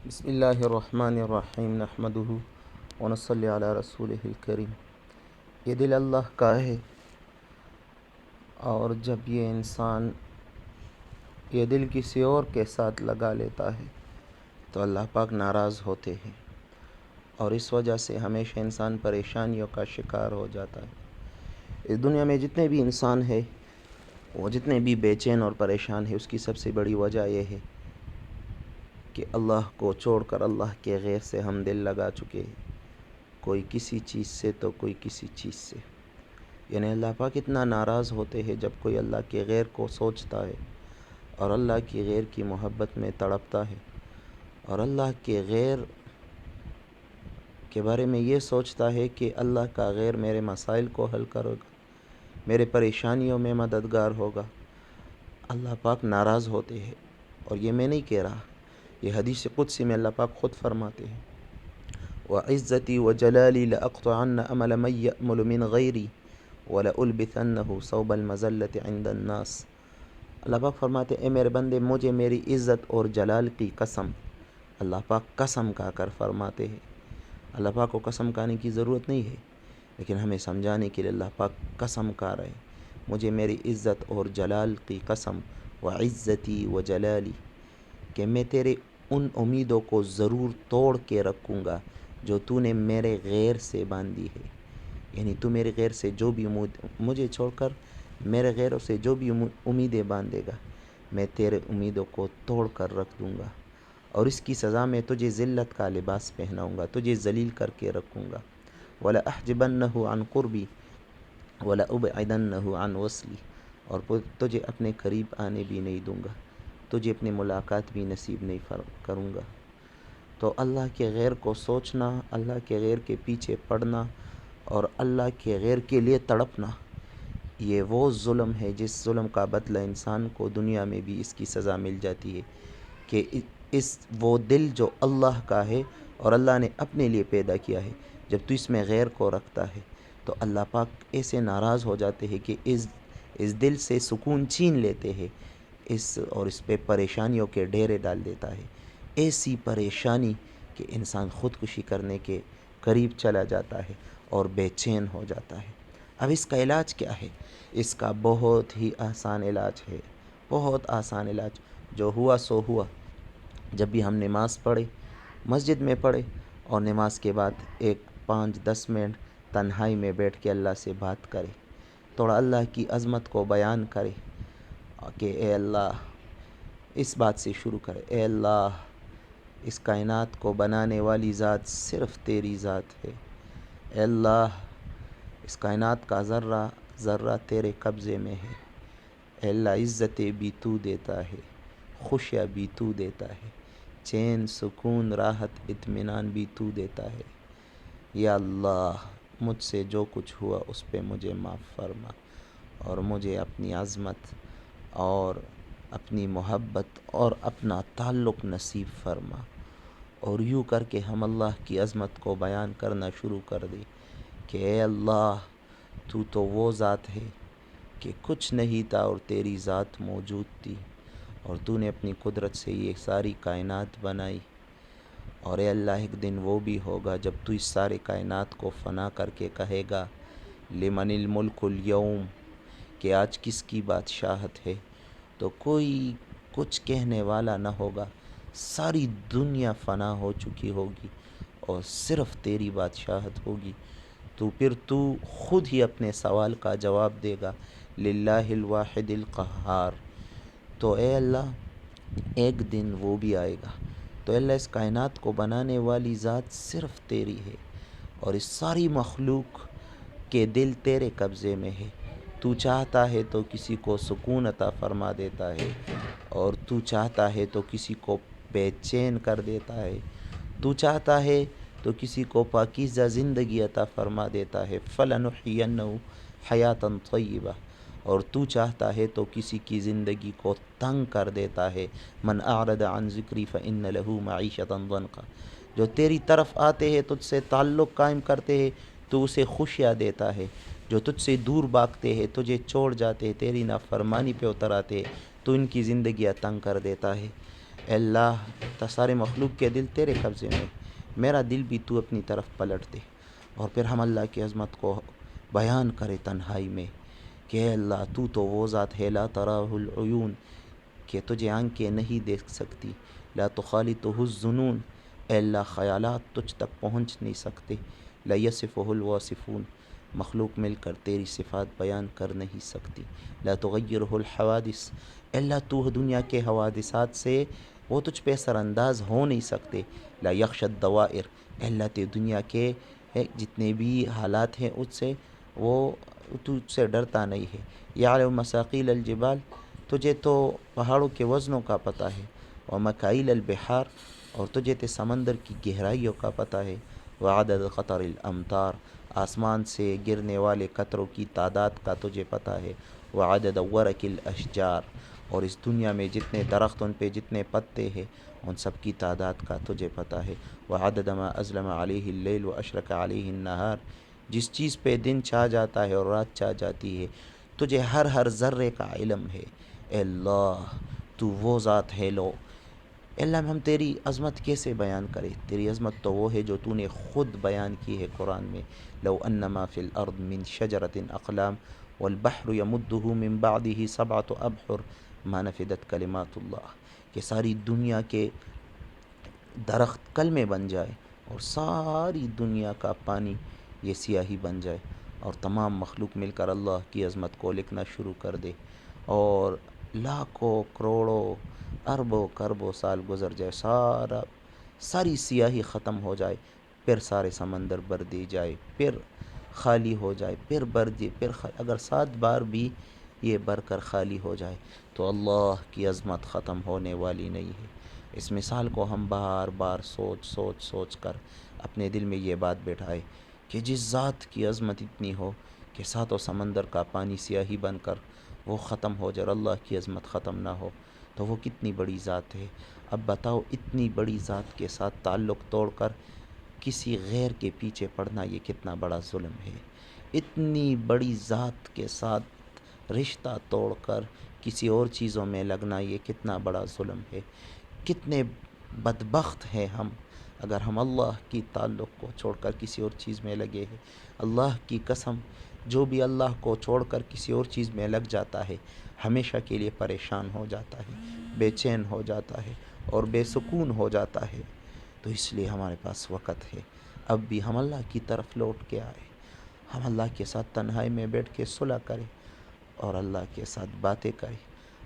بسم اللہ الرحمن الرحیم نحمدہ ونصلی علی رسولہ الکریم۔ یہ دل اللہ کا ہے، اور جب یہ انسان یہ دل کسی اور کے ساتھ لگا لیتا ہے تو اللہ پاک ناراض ہوتے ہیں، اور اس وجہ سے ہمیشہ انسان پریشانیوں کا شکار ہو جاتا ہے۔ اس دنیا میں جتنے بھی انسان ہیں، وہ جتنے بھی بے چین اور پریشان ہیں، اس کی سب سے بڑی وجہ یہ ہے کہ اللہ کو چھوڑ کر اللہ کے غیر سے ہم دل لگا چکے ہیں، کوئی کسی چیز سے تو کوئی کسی چیز سے۔ یعنی اللہ پاک اتنا ناراض ہوتے ہیں جب کوئی اللہ کے غیر کو سوچتا ہے اور اللہ کی غیر کی محبت میں تڑپتا ہے، اور اللہ کے غیر کے بارے میں یہ سوچتا ہے کہ اللہ کا غیر میرے مسائل کو حل کرے گا، میرے پریشانیوں میں مددگار ہوگا۔ اللہ پاک ناراض ہوتے ہیں، اور یہ میں نہیں کہہ رہا، یہ حدیث قدسی میں اللہ پاک خود فرماتے ہیں، وَعِزَّتِي وَجَلَالِي لَأَقْطَعَنَّ أَمَلَ مَن يَأْمُلُ مِن غَيْرِي وَلَأُلْبِثَنَّهُ ثَوْبَ الْمَذَلَّةِ عِندَ النَّاسِ۔ اللہ پاک فرماتے ہیں، اے میرے بندے، مجھے میری عزت اور جلال کی قسم۔ اللہ پاک قسم کھا کر فرماتے ہیں۔ اللہ پاک کو قسم کھانے کی ضرورت نہیں ہے، لیکن ہمیں سمجھانے کے لیے اللہ پاک قسم کھا رہے ہیں، مجھے میری عزت اور جلال کی قسم، وَعِزَّتِي وَجَلَالِي، کہ میں تیرے ان امیدوں کو ضرور توڑ کے رکھوں گا جو تو نے میرے غیر سے باندھی ہے۔ یعنی تو میرے غیر سے جو بھی مجھے چھوڑ کر میرے غیروں سے جو بھی امیدیں باندھے گا، میں تیرے امیدوں کو توڑ کر رکھ دوں گا، اور اس کی سزا میں تجھے ذلت کا لباس پہناؤں گا، تجھے ذلیل کر کے رکھوں گا۔ وَلَأَحْجِبَنَّهُ عَنْ قُرْبِي وَلَأُبْعِدَنَّهُ عَنْ وَصْلِي، اور تجھے اپنے قریب آنے بھی نہیں دوں گا، تجھے اپنی ملاقات بھی نصیب نہیں کروں گا۔ تو اللہ کے غیر کو سوچنا، اللہ کے غیر کے پیچھے پڑنا اور اللہ کے غیر کے لیے تڑپنا، یہ وہ ظلم ہے جس ظلم کا بدلہ انسان کو دنیا میں بھی اس کی سزا مل جاتی ہے کہ وہ دل جو اللہ کا ہے اور اللہ نے اپنے لیے پیدا کیا ہے، جب تو اس میں غیر کو رکھتا ہے تو اللہ پاک ایسے ناراض ہو جاتے ہیں کہ اس دل سے سکون چھین لیتے ہیں، اور اس پہ پریشانیوں کے ڈیرے ڈال دیتا ہے، ایسی پریشانی کہ انسان خودکشی کرنے کے قریب چلا جاتا ہے اور بے چین ہو جاتا ہے۔ اب اس کا علاج کیا ہے؟ اس کا بہت ہی آسان علاج ہے، بہت آسان علاج، جو ہوا سو ہوا۔ جب بھی ہم نماز پڑھے، مسجد میں پڑھے، اور نماز کے بعد 5-10 منٹ تنہائی میں بیٹھ کے اللہ سے بات کرے، تھوڑا اللہ کی عظمت کو بیان کرے کہ اے اللہ، اس بات سے شروع کرے، اے اللہ، اس کائنات کو بنانے والی ذات صرف تیری ذات ہے۔ اے اللہ، اس کائنات کا ذرہ ذرہ تیرے قبضے میں ہے۔ اے اللہ، عزتیں بھی تو دیتا ہے، خوشیاں بھی تو دیتا ہے، چین، سکون، راحت، اطمینان بھی تو دیتا ہے۔ یا اللہ، مجھ سے جو کچھ ہوا اس پہ مجھے معاف فرما، اور مجھے اپنی عظمت اور اپنی محبت اور اپنا تعلق نصیب فرما۔ اور یوں کر کے ہم اللہ کی عظمت کو بیان کرنا شروع کر دیں کہ اے اللہ، تو وہ ذات ہے کہ کچھ نہیں تھا اور تیری ذات موجود تھی، اور تو نے اپنی قدرت سے یہ ساری کائنات بنائی، اور اے اللہ، ایک دن وہ بھی ہوگا جب تو اس سارے کائنات کو فنا کر کے کہے گا لمن الملک اليوم، کہ آج کس کی بادشاہت ہے، تو کوئی کچھ کہنے والا نہ ہوگا، ساری دنیا فنا ہو چکی ہوگی اور صرف تیری بادشاہت ہوگی۔ پھر تو خود ہی اپنے سوال کا جواب دے گا، للہ الواحد القہار۔ تو اے اللہ، ایک دن وہ بھی آئے گا، تو اے اللہ، اس کائنات کو بنانے والی ذات صرف تیری ہے، اور اس ساری مخلوق کے دل تیرے قبضے میں ہے۔ تو چاہتا ہے تو کسی کو سکون عطا فرما دیتا ہے، اور تو چاہتا ہے تو کسی کو بے چین کر دیتا ہے، تو چاہتا ہے تو کسی کو پاکیزہ زندگی عطا فرما دیتا ہے، فَلَنُحْيِيَنَّهُ حَيَاةً طَيِّبَةً، اور تو چاہتا ہے تو کسی کی زندگی کو تنگ کر دیتا ہے، مَنْ أَعْرَضَ عَنْ ذِكْرِي فَإِنَّ لَهُ مَعِيشَةً ضَنْكًا، جو تیری طرف آتے ہیں، تجھ سے تعلق قائم کرتے ہیں، تو اسے خوشیاں دیتا ہے، جو تجھ سے دور بھاگتے ہیں، تجھے چھوڑ جاتے ہیں، تیری نافرمانی پہ اتر آتے ہیں، تو ان کی زندگیاں تنگ کر دیتا ہے۔ اے اللہ، چاہتا سارے مخلوق کے دل تیرے قبضے میں، میرا دل بھی تو اپنی طرف پلٹ دے۔ اور پھر ہم اللہ کی عظمت کو بیان کرے تنہائی میں کہ اے اللہ تو وہ ذات ہے لا تراہ العیون، کہ تجھے آنکھیں نہیں دیکھ سکتی، لا تخالطہ الظنون، اے اللہ خیالات تجھ تک پہنچ نہیں سکتے، لا یصفہ الواصفون، مخلوق مل کر تیری صفات بیان کر نہیں سکتی، لا تغیرہ الحوادث، اے اللہ تو دنیا کے حوادثات سے وہ تجھ پہ اثر انداز ہو نہیں سکتے، لا یخشى الدوائر، اے اللہ تے دنیا کے جتنے بھی حالات ہیں اس سے وہ تجھ سے ڈرتا نہیں ہے، یعلم مساقیل الجبال، تجھے تو پہاڑوں کے وزنوں کا پتہ ہے، ومکائل البحار، اور تجھے تے سمندر کی گہرائیوں کا پتہ ہے، وعدد قطر الامطار، آسمان سے گرنے والے قطروں کی تعداد کا تجھے پتہ ہے، وعدد ورق الاشجار، اور اس دنیا میں جتنے درخت ان پہ جتنے پتے ہیں ان سب کی تعداد کا تجھے پتہ ہے، وعدد ما اظلم علیہ اللیل واشرق علیہ النہار، جس چیز پہ دن چھا جاتا ہے اور رات چھا جاتی ہے تجھے ہر ذرے کا علم ہے، اے اللہ تو وہ ذات ہے لو، اے اللہ ہم تیری عظمت کیسے بیان کریں؟ تیری عظمت تو وہ ہے جو تو نے خود بیان کی ہے قرآن میں، لو انما فی الارض من شجرۃ اقلام والبحر یمدہ من بعدہ سبعۃ ابحر ما نفدت کلمات اللہ، کہ ساری دنیا کے درخت کلمے بن جائے اور ساری دنیا کا پانی یہ سیاہی بن جائے اور تمام مخلوق مل کر اللہ کی عظمت کو لکھنا شروع کر دے اور لاکھوں کروڑوں اربوں کربوں سال گزر جائے، ساری سیاہی ختم ہو جائے، پھر سارے سمندر بھر دی جائے، پھر خالی ہو جائے، پھر بھر دی، پھر اگر 7 بار بھی یہ بھر کر خالی ہو جائے تو اللہ کی عظمت ختم ہونے والی نہیں ہے۔ اس مثال کو ہم بار بار سوچ کر اپنے دل میں یہ بات بٹھائے کہ جس ذات کی عظمت اتنی ہو کہ 7 سمندر کا پانی سیاہی بن کر وہ ختم ہو جائے اور اللہ کی عظمت ختم نہ ہو تو وہ کتنی بڑی ذات ہے۔ اب بتاؤ اتنی بڑی ذات کے ساتھ تعلق توڑ کر کسی غیر کے پیچھے پڑنا یہ کتنا بڑا ظلم ہے، اتنی بڑی ذات کے ساتھ رشتہ توڑ کر کسی اور چیزوں میں لگنا یہ کتنا بڑا ظلم ہے، کتنے بدبخت ہیں ہم اگر ہم اللہ کی تعلق کو چھوڑ کر کسی اور چیز میں لگے ہیں۔ اللہ کی قسم جو بھی اللہ کو چھوڑ کر کسی اور چیز میں لگ جاتا ہے ہمیشہ کے لیے پریشان ہو جاتا ہے، بے چین ہو جاتا ہے اور بے سکون ہو جاتا ہے۔ تو اس لیے ہمارے پاس وقت ہے اب بھی ہم اللہ کی طرف لوٹ کے آئے، ہم اللہ کے ساتھ تنہائی میں بیٹھ کے صلح کریں اور اللہ کے ساتھ باتیں کریں،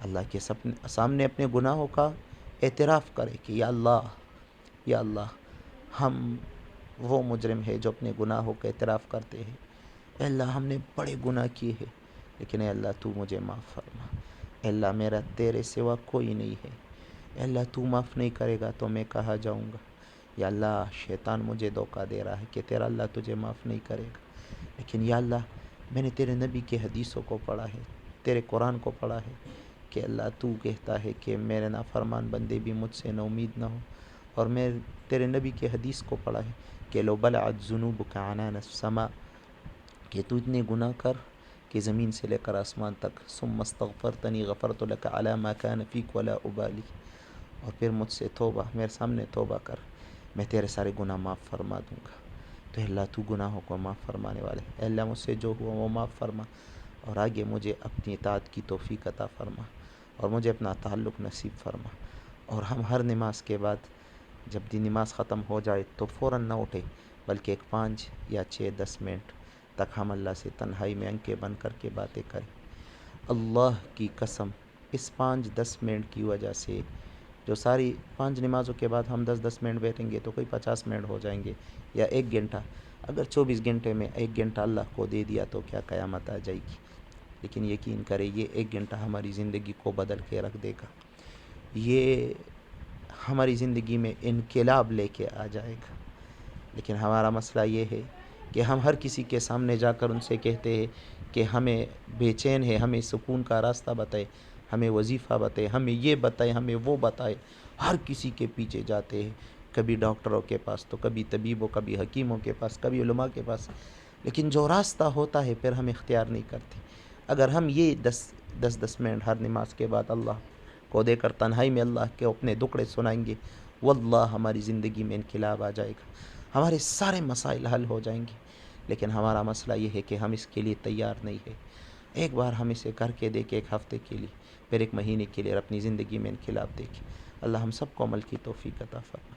اللہ کے سامنے اپنے گناہوں کا اعتراف کرے کہ یا اللہ ہم وہ مجرم ہے جو اپنے گناہوں کا اعتراف کرتے ہیں، اے اللہ ہم نے بڑے گناہ کیے ہیں لیکن اے اللہ تو مجھے معاف فرما، اے اللہ میرا تیرے سوا کوئی نہیں ہے، اے اللہ تو معاف نہیں کرے گا تو میں کہاں جاؤں گا، یا اللہ شیطان مجھے دھوکہ دے رہا ہے کہ تیرا اللہ تجھے معاف نہیں کرے گا، لیکن یا اللہ میں نے تیرے نبی کے حدیثوں کو پڑھا ہے، تیرے قرآن کو پڑھا ہے کہ اللہ تو کہتا ہے کہ میرے نافرمان بندے بھی مجھ سے نا امید نہ ہو، اور میں تیرے نبی کے حدیث کو پڑھا ہے کہ لو بلعت ذنوبک عنان السماء، کہ تو اتنے گناہ کر کہ زمین سے لے کر آسمان تک، ثم استغفرتنی غفرت لک علی ما کان فیک ولا ابالی، اور پھر مجھ سے توبہ، میرے سامنے توبہ کر، میں تیرے سارے گناہ معاف فرما دوں گا۔ تو اللہ تو گناہوں کو معاف فرمانے والے، اے اللہ مجھ سے جو ہوا وہ معاف فرما اور آگے مجھے اپنی اطاعت کی توفیق عطا فرما اور مجھے اپنا تعلق نصیب فرما، اور ہم ہر نماز کے بعد جب بھی نماز ختم ہو جائے تو فوراً نہ اٹھے بلکہ ایک 5 یا 10 منٹ تک ہم اللہ سے تنہائی میں آنکھیں بند کر کے باتیں کریں۔ اللہ کی قسم اس 5-10 منٹ کی وجہ سے جو ساری 5 نمازوں کے بعد ہم 10-10 منٹ بیٹھیں گے تو کوئی 50 منٹ ہو جائیں گے یا 1 گھنٹہ، اگر 24 گھنٹے میں 1 گھنٹہ اللہ کو دے دیا تو کیا قیامت آ جائے گی، لیکن یقین کرے یہ 1 گھنٹہ ہماری زندگی کو بدل کے رکھ دے گا، یہ ہماری زندگی میں انقلاب لے کے آ جائے گا۔ لیکن ہمارا مسئلہ یہ ہے کہ ہم ہر کسی کے سامنے جا کر ان سے کہتے ہیں کہ ہمیں بے چین ہے، ہمیں سکون کا راستہ بتائے، ہمیں وظیفہ بتائے، ہمیں یہ بتائے، ہمیں وہ بتائے، ہر کسی کے پیچھے جاتے ہیں، کبھی ڈاکٹروں کے پاس تو کبھی طبیبوں، کبھی حکیموں کے پاس، کبھی علماء کے پاس، لیکن جو راستہ ہوتا ہے پھر ہم اختیار نہیں کرتے۔ اگر ہم یہ 10 منٹ ہر نماز کے بعد اللہ کو دے کر تنہائی میں اللہ کے اپنے دکڑے سنائیں گے واللہ ہماری زندگی میں انقلاب آ جائے گا، ہمارے سارے مسائل حل ہو جائیں گے۔ لیکن ہمارا مسئلہ یہ ہے کہ ہم اس کے لیے تیار نہیں ہے۔ ایک بار ہم اسے کر کے دیکھیں، ایک ہفتے کے لیے، پھر ایک مہینے کے لیے، اور اپنی زندگی میں انقلاب دیکھیں۔ اللہ ہم سب کو عمل کی توفیق عطا فرمائے۔